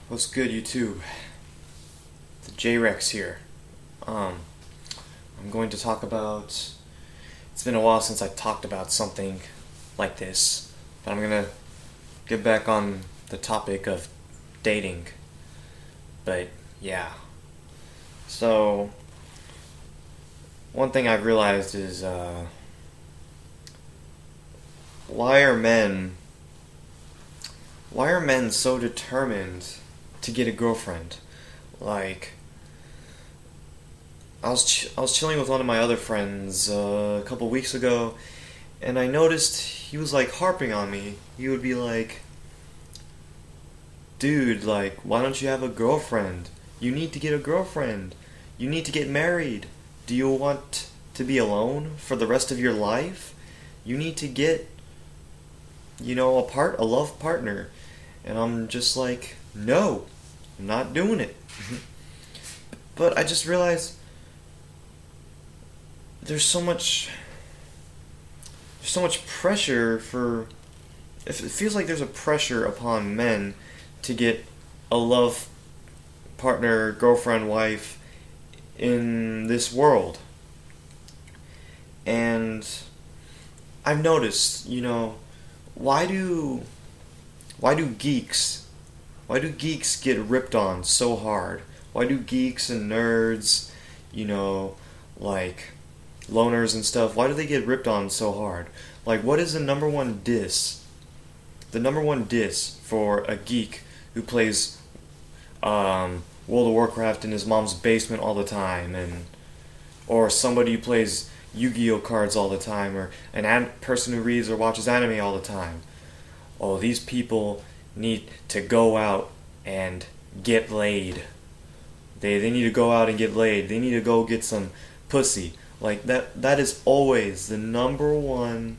What's good, YouTube? The J-Rex here. I'm going to talk about. It's been a while since I talked about something like this, but I'm gonna get back on the topic of dating. But yeah. So, one thing I've realized is why are men why are men so determined to get a girlfriend? Like, I was chilling with one of my other friends a couple weeks ago, and I noticed he was like harping on me. He would be like, "Dude, like, why don't you have a girlfriend? You need to get a girlfriend. You need to get married. Do you want to be alone for the rest of your life? You need to get, a love partner." And I'm just like, "No, I'm not doing it." But I just realized there's so much there's so much pressure for it feels like there's a pressure upon men to get a love partner, girlfriend, wife in this world. And I've noticed, why do why do geeks why do geeks get ripped on so hard? Why do geeks and nerds, you know, like loners and stuff, why do they get ripped on so hard? Like, what is the number one diss? The number one diss for a geek who plays World of Warcraft in his mom's basement all the time, and or somebody who plays Yu-Gi-Oh cards all the time, or person who reads or watches anime all the time. Oh, these people need to go out and get laid. They need to go out and get laid. They need to go get some pussy. Like that is always the number one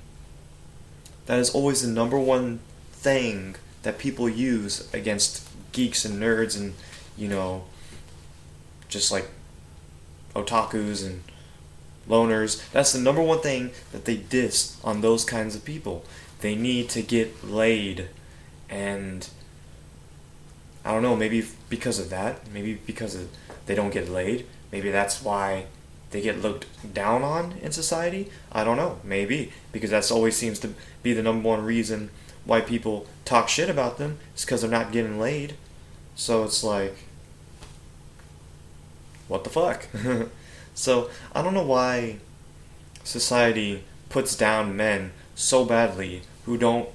thing that people use against geeks and nerds and, just like otakus and loners. That's the number one thing that they diss on those kinds of people. They need to get laid. And I don't know, maybe because of that, maybe because they don't get laid, maybe that's why they get looked down on in society. I don't know, maybe because that's always seems to be the number one reason why people talk shit about them, is because they're not getting laid. So it's like, what the fuck? So I don't know why society puts down men so badly who don't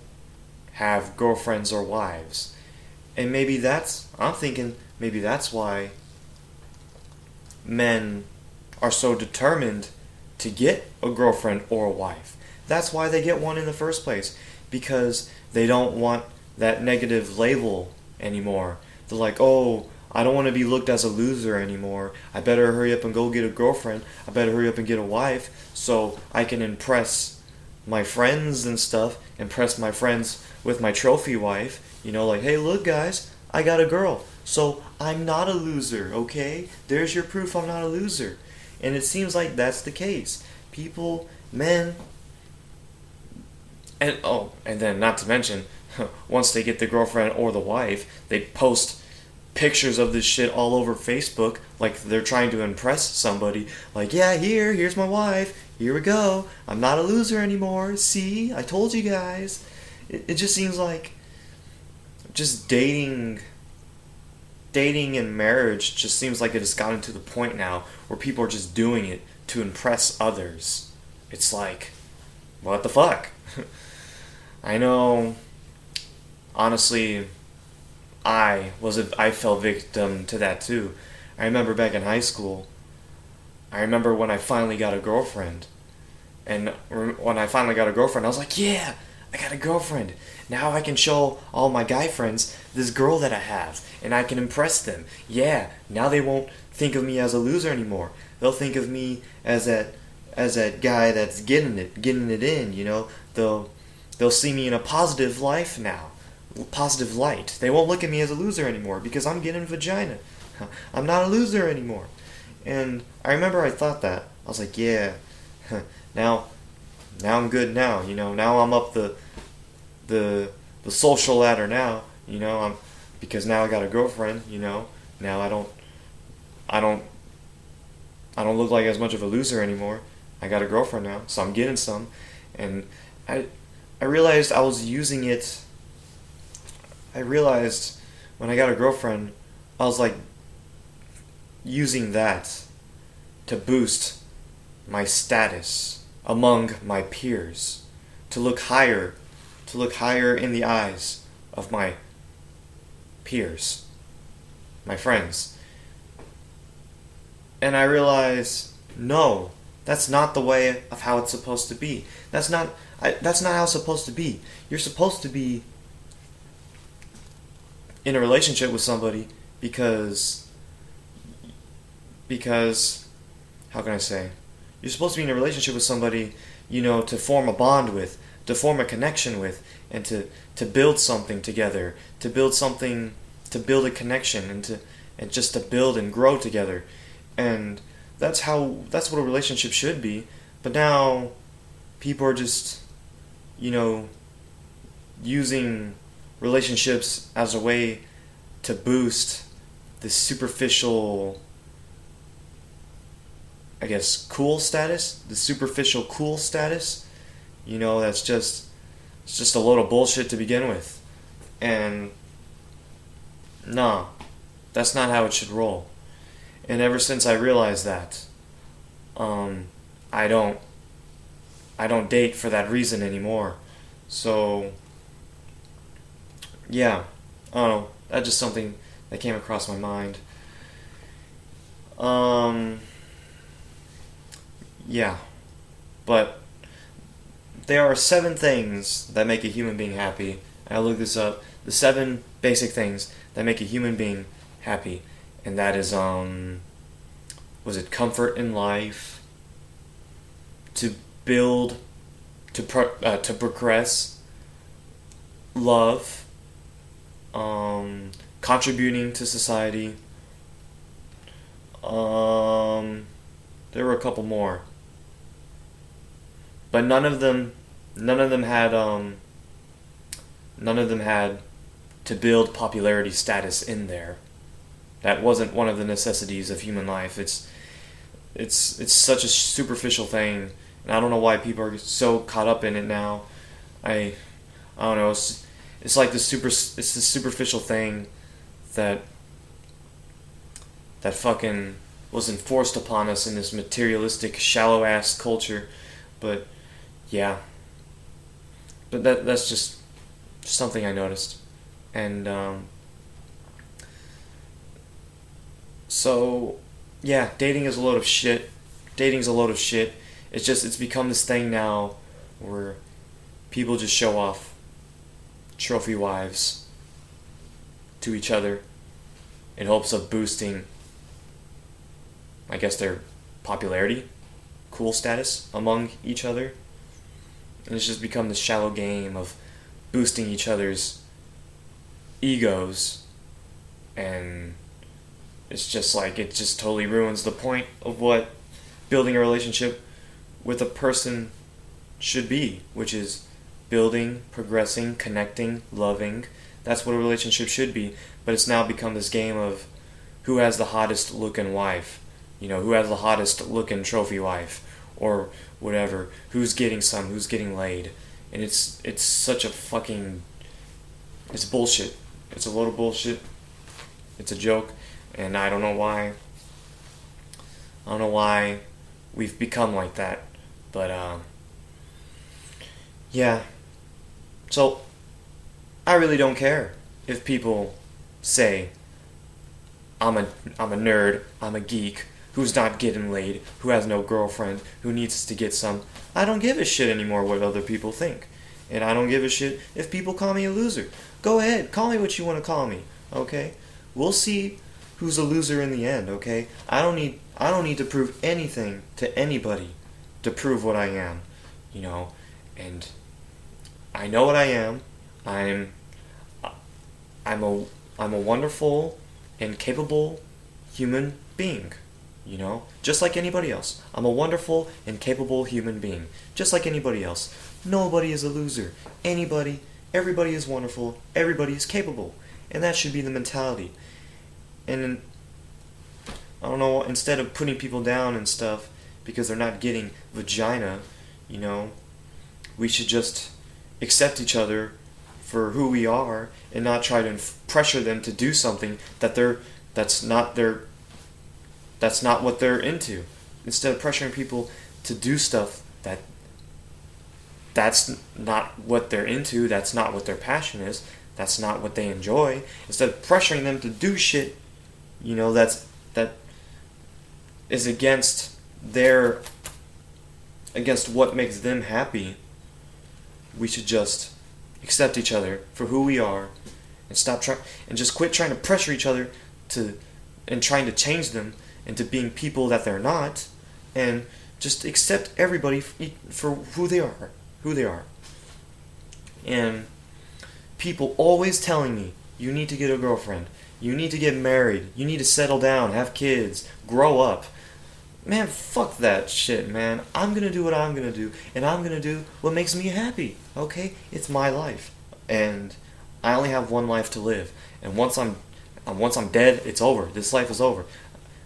have girlfriends or wives. And I'm thinking maybe that's why men are so determined to get a girlfriend or a wife. That's why they get one in the first place, because they don't want that negative label anymore. They're like, "Oh, I don't want to be looked as a loser anymore. I better hurry up and go get a girlfriend. I better hurry up and get a wife so I can impress my friends and stuff, impress my friends with my trophy wife. Like, hey, look, guys, I got a girl. So I'm not a loser, okay? There's your proof I'm not a loser." And it seems like that's the case. Men, and then not to mention, once they get the girlfriend or the wife, they post pictures of this shit all over Facebook, like they're trying to impress somebody. Like, yeah, here's my wife. Here we go. I'm not a loser anymore. See, I told you guys. It just seems like just dating and marriage just seems like it has gotten to the point now where people are just doing it to impress others. It's like, what the fuck? I know, honestly, I fell victim to that too. I remember back in high school, I remember when I finally got a girlfriend. And when I finally got a girlfriend, I was like, yeah, I got a girlfriend. Now I can show all my guy friends this girl that I have, and I can impress them. Yeah, now they won't think of me as a loser anymore. They'll think of me as that guy that's getting it in. They'll see me in a positive life now, positive light. They won't look at me as a loser anymore because I'm getting vagina. I'm not a loser anymore. And I remember I thought that. I was like, yeah, now I'm good now. Now I'm up the social ladder now. because now I got a girlfriend, now I don't I don't look like as much of a loser anymore. I got a girlfriend now, so I'm getting some, and I I realized I was using it. I realized when I got a girlfriend, I was like using that to boost my status among my peers, to look higher, to look higher in the eyes of my peers, my friends. And I realize, no, that's not the way of how it's supposed to be. That's not how it's supposed to be. You're supposed to be in a relationship with somebody because because how can I say? You're supposed to be in a relationship with somebody, to form a bond with, to form a connection with, and to build something together, to build a connection, and just to build and grow together. And that's what a relationship should be. But now people are just, you know, using relationships as a way to boost this superficial, I guess, cool status, the superficial cool status. That's it's just a load of bullshit to begin with. And nah, that's not how it should roll. And ever since I realized that, um, I don't I don't date for that reason anymore. So yeah, I don't know. That's just something that came across my mind. Um, yeah, but there are 7 things that make a human being happy. I looked this up. The 7 basic things that make a human being happy, and that is was it comfort in life, to build, to progress, love, contributing to society. There were a couple more, but none of them had none of them had to build popularity status in there. That wasn't one of the necessities of human life. It's such a superficial thing, and I don't know why people are so caught up in it now. I don't know. It's like it's the superficial thing that fucking was enforced upon us in this materialistic, shallow ass culture. But yeah, but that's just something I noticed, and so yeah, dating is a load of shit. Dating's a load of shit. It's become this thing now where people just show off trophy wives to each other in hopes of boosting, I guess, their popularity, cool status among each other. And it's just become this shallow game of boosting each other's egos, and it's just like, it just totally ruins the point of what building a relationship with a person should be, which is building, progressing, connecting, loving. That's what a relationship should be. But it's now become this game of who has the hottest looking wife, who has the hottest looking trophy wife, or whatever, who's getting laid. And it's such a fucking, it's bullshit. It's a load of bullshit. It's a joke, and I don't know why. I don't know why we've become like that, but yeah. So I really don't care if people say I'm a nerd, I'm a geek, who's not getting laid, who has no girlfriend, who needs to get some. I don't give a shit anymore what other people think. And I don't give a shit if people call me a loser. Go ahead, call me what you want to call me, okay? We'll see who's a loser in the end, okay? I don't need to prove anything to anybody to prove what I am, and I know what I am. I'm I'm a wonderful and capable human being, just like anybody else. I'm a wonderful and capable human being, just like anybody else. Nobody is a loser. Everybody is wonderful. Everybody is capable. And that should be the mentality. And I don't know, instead of putting people down and stuff because they're not getting vagina, you know, we should just accept each other for who we are and not try to pressure them to do something that's not what they're into. Instead of pressuring people to do stuff that's not what they're into, that's not what their passion is, that's not what they enjoy. Instead of pressuring them to do shit, you know, that is against what makes them happy, we should just accept each other for who we are and just quit trying to pressure each other and trying to change them into being people that they're not, and just accept everybody for who they are. And people always telling me, you need to get a girlfriend, you need to get married, you need to settle down, have kids, grow up. Man, fuck that shit, man. I'm gonna do what I'm gonna do, and I'm gonna do what makes me happy, okay? It's my life, and I only have one life to live, and once I'm dead, it's over. This life is over.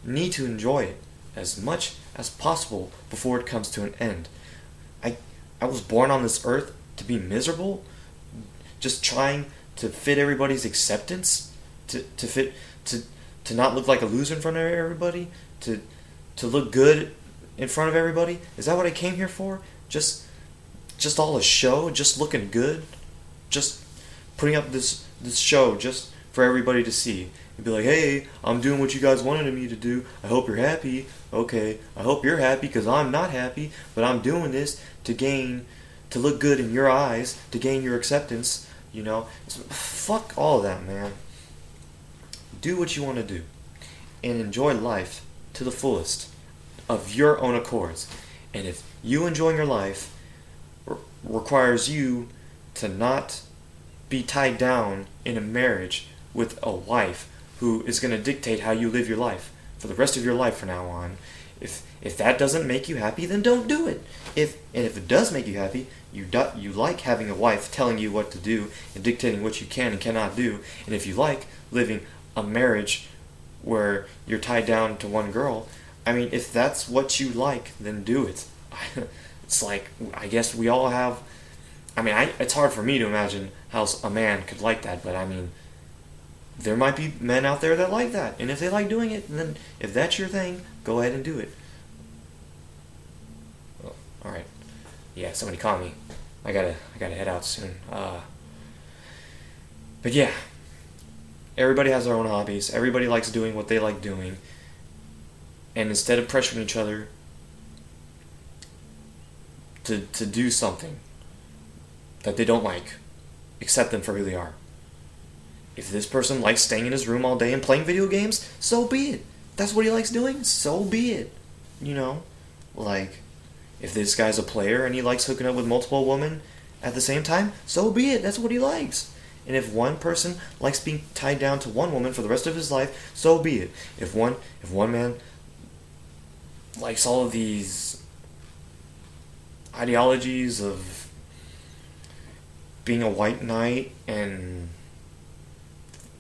I need to enjoy it as much as possible before it comes to an end. I was born on this earth to be miserable, just trying to fit everybody's acceptance, to not look like a loser in front of everybody, to look good in front of everybody. Is that what I came here for? Just all a show, just looking good, just putting up this show just for everybody to see and be like, hey, I'm doing what you guys wanted me to do. I hope you're happy. Okay, I hope you're happy because I'm not happy, but I'm doing this to look good in your eyes, to gain your acceptance, you know. So, fuck all of that, man. Do what you want to do and enjoy life to the fullest of your own accords. And if you enjoying your life requires you to not be tied down in a marriage with a wife who is going to dictate how you live your life for the rest of your life from now on, if that doesn't make you happy, then don't do it. If it does make you happy, you like having a wife telling you what to do and dictating what you can and cannot do, and if you like living a marriage where you're tied down to one girl, I mean, if that's what you like, then do it. It's like, I guess we all have, I mean, it's hard for me to imagine how a man could like that, but I mean, there might be men out there that like that, and if they like doing it, then if that's your thing, go ahead and do it. Oh, all right. Yeah, somebody call me. I gotta head out soon. But yeah, everybody has their own hobbies. Everybody likes doing what they like doing, and instead of pressuring each other to do something that they don't like, accept them for who they are. If this person likes staying in his room all day and playing video games, so be it. That's what he likes doing, so be it. You know? Like, if this guy's a player and he likes hooking up with multiple women at the same time, so be it. That's what he likes. And if one person likes being tied down to one woman for the rest of his life, so be it. If one man likes all of these ideologies of being a white knight and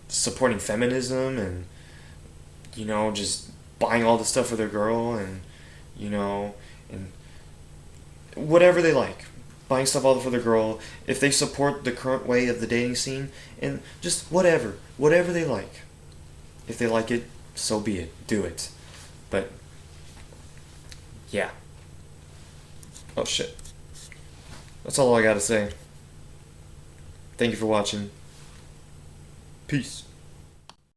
supporting feminism and, you know, just buying all the stuff for their girl and, you know, and whatever they like, buying stuff all for their girl, if they support the current way of the dating scene, and just whatever they like. If they like it, so be it. Do it. But, yeah. Oh shit. That's all I gotta say. Thank you for watching. Peace.